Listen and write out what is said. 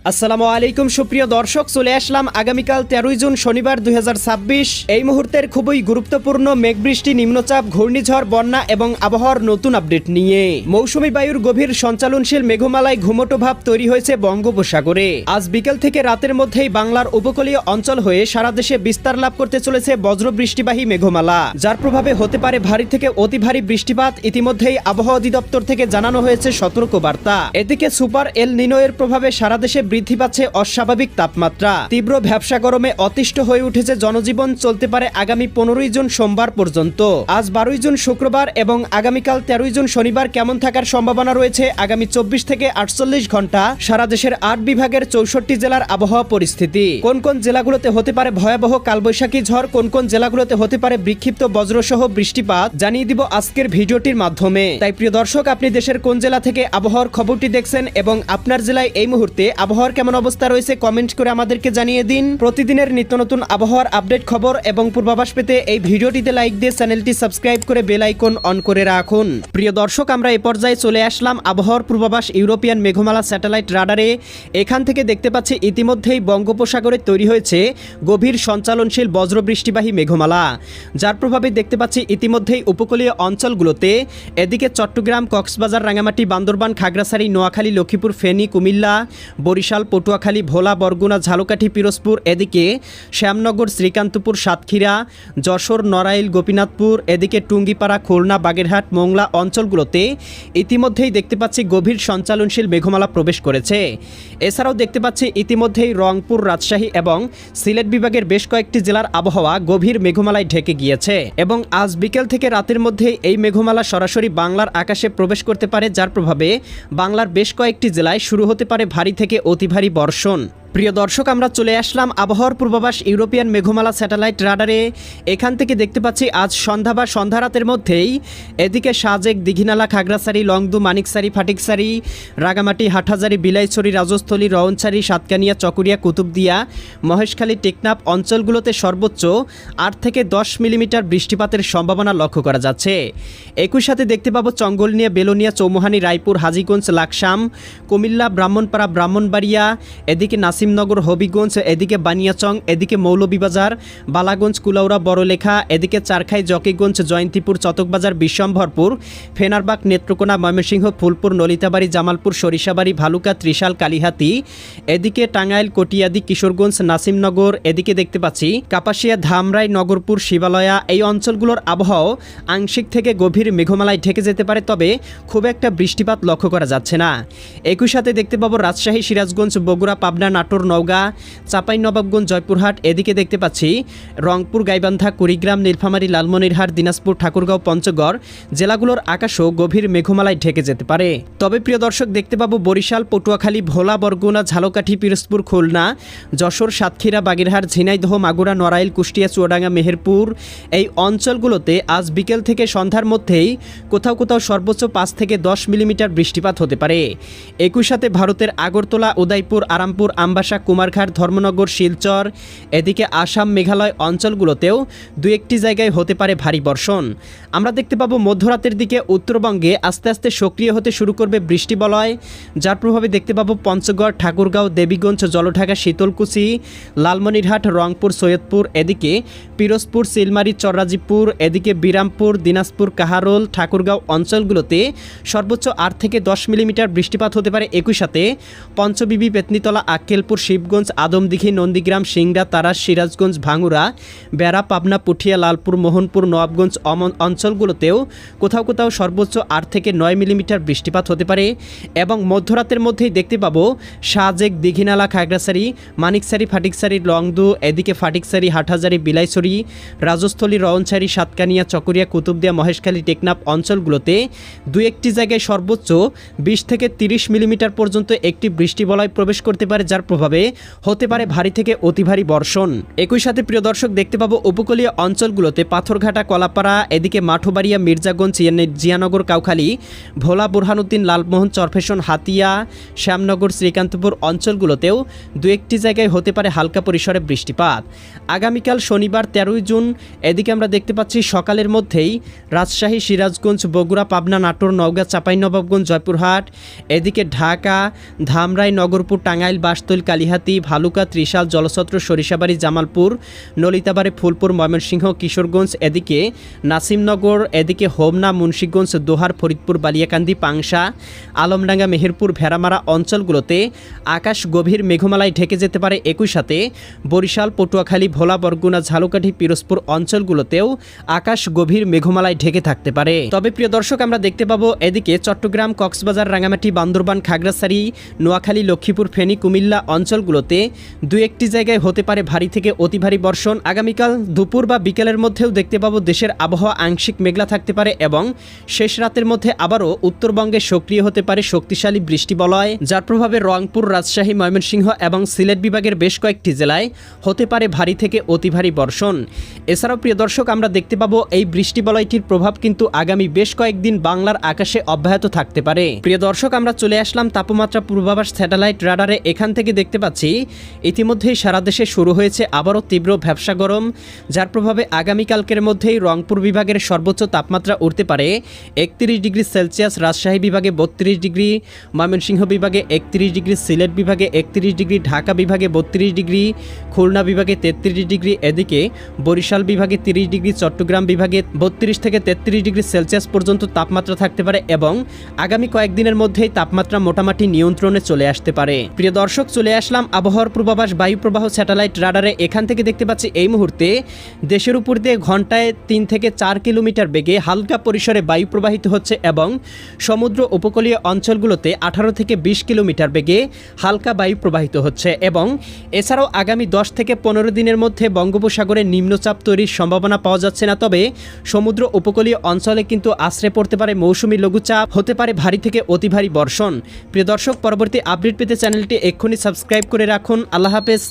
আসসালামু আলাইকুম সুপ্রিয় দর্শক, চলে আসলাম আগামীকাল 13 জুন শনিবার 2026 এই মুহূর্তের খুবই গুরুত্বপূর্ণ মেঘবৃষ্টি, নিম্নচাপ, ঘূর্ণিঝড়, বন্যা এবং আবহাওয়ার নতুন আপডেট নিয়ে। মৌসুমী বায়ুর গভীর সঞ্চালনশীল মেঘমালায় ঘুমটো ভাব তৈরি হয়েছে বঙ্গোপসাগরে। আজ বিকেল থেকে রাতের মধ্যেই বাংলার উপকূলীয় অঞ্চল হয়ে সারা দেশে বিস্তার লাভ করতে চলেছে বজ্রবৃষ্টিবাহী মেঘমালা, যার প্রভাবে হতে পারে ভারী থেকে অতি ভারী বৃষ্টিপাত। ইতিমধ্যেই আবহাওয়া অধিদপ্তর থেকে জানানো হয়েছে সতর্কবার্তা। এদিকে সুপার এল নিনো এর প্রভাবে সারা দেশে বৃদ্ধি পাচ্ছে অস্বাভাবিক তাপমাত্রা। তীব্র ভ্যাপসা গরমে অতিষ্ঠ হয়ে উঠেছে জনজীবন। চলতে পারে আগামী 15 জুন সোমবার পর্যন্ত। আজ 12 জুন শুক্রবার এবং আগামীকাল 13 জুন শনিবার কেমন থাকার সম্ভাবনা রয়েছে আগামী 24 থেকে 48 ঘন্টা সারা দেশের 8 বিভাগের 64 জেলার আবহাওয়া পরিস্থিতি। কোন কোন জেলাগুলোতে হতে পারে ভয়াবহ কালবৈশাখী ঝড়, কোন কোন জেলাগুলোতে হতে পারে বিক্ষিপ্ত বজ্রসহ বৃষ্টিপাত জানিয়ে দিব আজকের ভিডিওটির মাধ্যমে। তাই প্রিয় দর্শক, আপনি দেশের কোন জেলা থেকে আবহাওয়ার খবরটি দেখছেন এবং আপনার জেলায় এই মুহূর্তে আবহাওয়ার কেমন অবস্থা রয়েছে কমেন্ট করে আমাদেরকে জানিয়ে দিন। প্রতিদিনের নিত্য নতুন আবহাওয়ার আপডেট খবর এবং পূর্বাভাস পেতে এই ভিডিওটিতে লাইক দিয়ে চ্যানেলটি সাবস্ক্রাইব করে বেল আইকন অন করে রাখুন। প্রিয় দর্শক, আমরা এই পর্যায়ে চলে আসলাম আবহাওয়ার পূর্বাভাস ইউরোপিয়ান মেঘমালা স্যাটেলাইট রাডারে। এখান থেকে দেখতে পাচ্ছি ইতিমধ্যেই বঙ্গোপসাগরে তৈরি হয়েছে গভীর সঞ্চালনশীল বজ্রবৃষ্টিবাহী মেঘমালা, যার প্রভাবে দেখতে পাচ্ছি ইতিমধ্যেই উপকূলীয় অঞ্চলগুলোতে এদিকে চট্টগ্রাম, কক্সবাজার, রাঙামাটি, বান্দরবান, খাগড়াছড়ি, নোয়াখালী, লক্ষ্মীপুর, ফেনী, কুমিল্লা, বরিশাল, পটুয়াখালী, ভোলা, বরগুনা, ঝালকাঠি, পিরোজপুর, এদিকে শ্যামনগর, শ্রীকান্তপুর, সাতক্ষীরা, যশোর, নড়াইল, গোপীনাথপুর, এদিকে টুঙ্গিপাড়া, খুলনা, বাগেরহাট, মোংলা অঞ্চলগুলোতে ইতিমধ্যেই দেখতে পাচ্ছি গভীর সঞ্চালনশীল মেঘমালা প্রবেশ করেছে। এছাড়াও দেখতে পাচ্ছি ইতিমধ্যেই রংপুর, রাজশাহী এবং সিলেট বিভাগের বেশ কয়েকটি জেলার আবহাওয়া গভীর মেঘমালায় ঢেকে গিয়েছে এবং আজ বিকেল থেকে রাতের মধ্যে এই মেঘমালা সরাসরি বাংলার আকাশে প্রবেশ করতে পারে, যার প্রভাবে বাংলার বেশ কয়েকটি জেলায় শুরু হতে পারে ভারী থেকে অতি ভারী বর্ষণ। প্রিয় দর্শক, আমরা চলে আসলাম আবহাওয়ার পূর্বাভাস ইউরোপিয়ান মেঘমালা স্যাটেলাইট রাডারে। এখান থেকে দেখতে পাচ্ছি আজ সন্ধ্যা বা সন্ধ্যা রাতের মধ্যেই এদিকে সাজেক, দিঘিনালা, খাগড়াছড়ি, লংদু, মানিকছড়ি, ফাটিকছড়ি, রাগামাটি, হাটহাজারি, বিলাইছড়ি, রাজস্থলী, রওনছড়ি, সাতকানিয়া, চকরিয়া, কুতুবদিয়া, মহেশখালী, টেকনাফ অঞ্চলগুলোতে সর্বোচ্চ 8 থেকে 10 মিলিমিটার বৃষ্টিপাতের সম্ভাবনা লক্ষ্য করা যাচ্ছে। একই সাথে দেখতে পাবো চঙ্গলনিয়া, বেলোনিয়া, চৌমুহানি, রায়পুর, হাজীগঞ্জ, লাকসাম, কুমিল্লা, ব্রাহ্মণপাড়া, ব্রাহ্মণবাড়িয়া, এদিকে নাসিমনগর, হবিগঞ্জ, এদিকে বানিয়াচং, এদিকে মৌলভীবাজার, বালাগঞ্জ, কুলাউড়া, বড়লেখা, এদিকে চারখাই, জকিগঞ্জ, জয়ন্তীপুর, চতকবাজার, বিশ্বম্ভরপুর, ফেনারবাগ, নেত্রকোনা, ময়মনসিংহ, ফুলপুর, নলিতাবাড়ি, জামালপুর, সরিষাবাড়ি, ভালুকা, ত্রিশাল, কালিহাতি, এদিকে টাঙ্গাইল, কটিয়াদি, কিশোরগঞ্জ, নাসিমনগর, এদিকে দেখতে পাচ্ছি কাপাসিয়া, ধামরাই, নগরপুর, শিবালয়া এই অঞ্চলগুলোর আবহাওয়া আংশিক থেকে গভীর মেঘমালায় ঢেকে যেতে পারে, তবে খুব একটা বৃষ্টিপাত লক্ষ্য করা যাচ্ছে না। একই সাথে দেখতে পাবো রাজশাহী, সিরাজগঞ্জ, বগুড়া, পাবনা, নাটোর, নওগাঁ, চাঁপাইনবাবগঞ্জ, জয়পুরহাট, এদিকে দেখতে পাচ্ছি রংপুর, গাইবান্ধা, কুড়িগ্রাম, নীলফামারী, লালমনিরহাট, দিনাজপুর, ঠাকুরগাঁও, পঞ্চগড় জেলাগুলোর আকাশও গভীর মেঘমালায় ঢেকে যেতে পারে। তবে প্রিয় দর্শক, দেখতে পাবো বরিশাল, পটুয়াখালী, ভোলা, বরগুনা, ঝালকাঠি, পিরোজপুর, খুলনা, যশোর, সাতক্ষীরা, বাগেরহাট, ঝিনাইদহ, মাগুরা, নড়াইল, কুষ্টিয়া, চুয়াডাঙ্গা, মেহেরপুর এই অঞ্চলগুলোতে আজ বিকেল থেকে সন্ধ্যার মধ্যেই কোথাও কোথাও সর্বোচ্চ 5 থেকে 10 মিলিমিটার বৃষ্টিপাত হতে পারে। একই সাথে ভারতের আগরতলা, উদয়পুর, আরামপুর, আমবাসা, কুমারঘাট, ধর্মনগর, শিলচর, এদিকে আসাম, মেঘালয় অঞ্চলগুলোতেও দু একটি জায়গায় হতে পারে ভারী বর্ষণ। আমরা দেখতে পাবো মধ্যরাতের দিকে উত্তরবঙ্গে আস্তে আস্তে সক্রিয় হতে শুরু করবে বৃষ্টিবলয়, যার প্রভাবে দেখতে পাবো পঞ্চগড়, ঠাকুরগাঁও, দেবীগঞ্জ, জলঢাকা, শীতলকুচি, লালমনিরহাট, রংপুর, সৈয়দপুর, এদিকে পিরোজপুর, সিলমারি, চররাজিপুর, এদিকে বিরামপুর, দিনাজপুর, কাহারোল, ঠাকুরগাঁও অঞ্চলগুলোতে সর্বোচ্চ 8 থেকে 10 মিলিমিটার বৃষ্টিপাত হতে পারে। একই সাথে পঞ্চবিবি, পেতনিতলা, আক্কেলপুর, শিবগঞ্জ, আদমদিঘি, নন্দীগ্রাম, সিংড়া, তারাস, সিরাজগঞ্জ, ভাঙ্গুরা, বেড়া, পাবনা, পুঠিয়া, লালপুর, মোহনপুর, নবাবগঞ্জ অঞ্চলগুলোতেও কোথাও কোথাও সর্বোচ্চ 8 থেকে 9 মিলিমিটার বৃষ্টিপাত হতে পারে এবং মধ্যরাতের মধ্যেই দেখতে পাবো সাজেক, দিঘিনালা, খাগড়াছড়ি, মানিকছড়ি, ফাটিকছড়ি, লংদু, এদিকে ফাটিকছড়ি, হাটহাজারি, বিলাইছড়ি, রাজস্থলী, রওনছড়ি, সাতকানিয়া, চকরিয়া, কুতুবদিয়া, মহেশখালী, টেকনাফ অঞ্চলগুলোতে দু একটি জায়গায় সর্বোচ্চ 20 থেকে 30 মিলিমিটার পর্যন্ত একটি বৃষ্টিবলয় প্রবেশ করতে পারে, যার প্রভাবে প্রভাবে হতে পারে ভারী থেকে অতি ভারী বর্ষণ। একই সাথে প্রিয় দর্শক দেখতে পাবো উপকূলীয় অঞ্চলগুলোতে পাথরঘাটা, কলাপাড়া, এদিকে মাঠবাড়িয়া, মির্জাগঞ্জ, জিয়ানগর, কাউখালী, ভোলা, বুরহানুদ্দিন, লালমোহন, চরফেশন, হাতিয়া, শ্যামনগর, শ্রীকান্তপুর অঞ্চলগুলোতেও দু একটি জায়গায় হতে পারে হালকা পরিসরে বৃষ্টিপাত। আগামীকাল শনিবার 13 জুন এদিকে আমরা দেখতে পাচ্ছি সকালের মধ্যেই রাজশাহী, সিরাজগঞ্জ, বগুড়া, পাবনা, নাটোর, নওগাঁ, চাঁপাইনবাবগঞ্জ, জয়পুরহাট, এদিকে ঢাকা, ধামরাই, নগরপুর, টাঙ্গাইল, বাসতৈল, কালিহাতী, ভালুকা, ত্রিশাল, জলছত্র, সরিষাবাড়ি, জামালপুর, নলিতাবাড়ি, ফুলপুর, ময়মনসিংহ, কিশোরগঞ্জ, এদিকে নাসিমনগর, এদিকে হোমনা, মুন্সিগঞ্জ, দোহার, ফরিদপুর, বালিয়াকান্দি, পাংশা, আলমডাঙ্গা, মেহেরপুর, ভেড়ামারা অঞ্চলগুলোতে আকাশ গভীর মেঘমালায় ঢেকে যেতে পারে। একই সাথে বরিশাল, পটুয়াখালী, ভোলা, বরগুনা, ঝালকাঠি, পিরোজপুর অঞ্চলগুলোতেও আকাশ গভীর মেঘমালায় ঢেকে থাকতে পারে। তবে প্রিয় দর্শক আমরা দেখতে পাবো এদিকে চট্টগ্রাম, কক্সবাজার, রাঙামাটি, বান্দরবান, খাগড়াছড়ি, নোয়াখালী, লক্ষ্মীপুর, ফেনী, কুমিল্লা অঞ্চলগুলোতে দু একটি জায়গায় হতে পারে ভারী থেকে অতি ভারী বর্ষণ। আগামীকাল দুপুর বা বিকেলের মধ্যেও দেখতে পাবো দেশের আবহাওয়া আংশিক মেঘলা থাকতে পারে এবং শেষ রাতের মধ্যে আবারও উত্তরবঙ্গে সক্রিয় হতে পারে শক্তিশালী বৃষ্টি বলয়, যার প্রভাবে রংপুর, রাজশাহী, ময়মনসিংহ এবং সিলেট বিভাগের বেশ কয়েকটি জেলায় হতে পারে ভারী থেকে অতি ভারী বর্ষণ। এছাড়াও প্রিয় দর্শক আমরা দেখতে পাবো এই বৃষ্টি বলয়টির প্রভাব কিন্তু আগামী বেশ কয়েকদিন বাংলার আকাশে অব্যাহত থাকতে পারে। প্রিয় দর্শক আমরা চলে আসলাম তাপমাত্রা পূর্বাভাস স্যাটেলাইট রাডারে। এখান থেকে দেখতে পাচ্ছি ইতিমধ্যেই সারা দেশে শুরু হয়েছে আবারও তীব্র ভ্যাপসা গরম, যার প্রভাবে আগামীকালকের মধ্যেই রংপুর বিভাগের সর্বোচ্চ তাপমাত্রা উঠতে পারে 31 ডিগ্রি সেলসিয়াস, রাজশাহী বিভাগে 32 ডিগ্রি, ময়মনসিংহ বিভাগে 31 ডিগ্রি, সিলেট বিভাগে 31 ডিগ্রি, ঢাকা বিভাগে 32 ডিগ্রি, খুলনা বিভাগে 33 ডিগ্রি, এদিকে বরিশাল বিভাগে 30 ডিগ্রি, চট্টগ্রাম বিভাগে 32 থেকে 33 ডিগ্রি সেলসিয়াস পর্যন্ত তাপমাত্রা থাকতে পারে এবং আগামী কয়েকদিনের মধ্যেই তাপমাত্রা মোটামুটি নিয়ন্ত্রণে চলে আসতে পারে। প্রিয় দর্শক চলে আসলাম আবহাওয়ার পূর্বাভাস বায়ু প্রবাহ স্যাটেলাইট রাডারে। এখান থেকে দেখতে পাচ্ছি এই মুহূর্তে দেশের উপর দিয়ে ঘন্টায় 3 থেকে 4 কিলোমিটার বেগে হালকা পরিসরে বায়ু প্রবাহিত হচ্ছে এবং সমুদ্র উপকূলীয় অঞ্চলগুলোতে 18 থেকে 20 কিলোমিটার বেগে হালকা বায়ু প্রবাহিত হচ্ছে এবং এছাড়াও আগামী 10 থেকে 15 দিনের মধ্যে বঙ্গোপসাগরে নিম্নচাপ তৈরির সম্ভাবনা পাওয়া যাচ্ছে না। তবে সমুদ্র উপকূলীয় অঞ্চলে কিন্তু আশ্রে পড়তে পারে মৌসুমী লঘুচাপ, হতে পারে ভারী থেকে অতি ভারী বর্ষণ। প্রিয় দর্শক পরবর্তী আপডেট পেতে চ্যানেলটি এক্ষুনি সাবস্ক্রাইব করে রাখুন। আল্লাহ হাফেজ।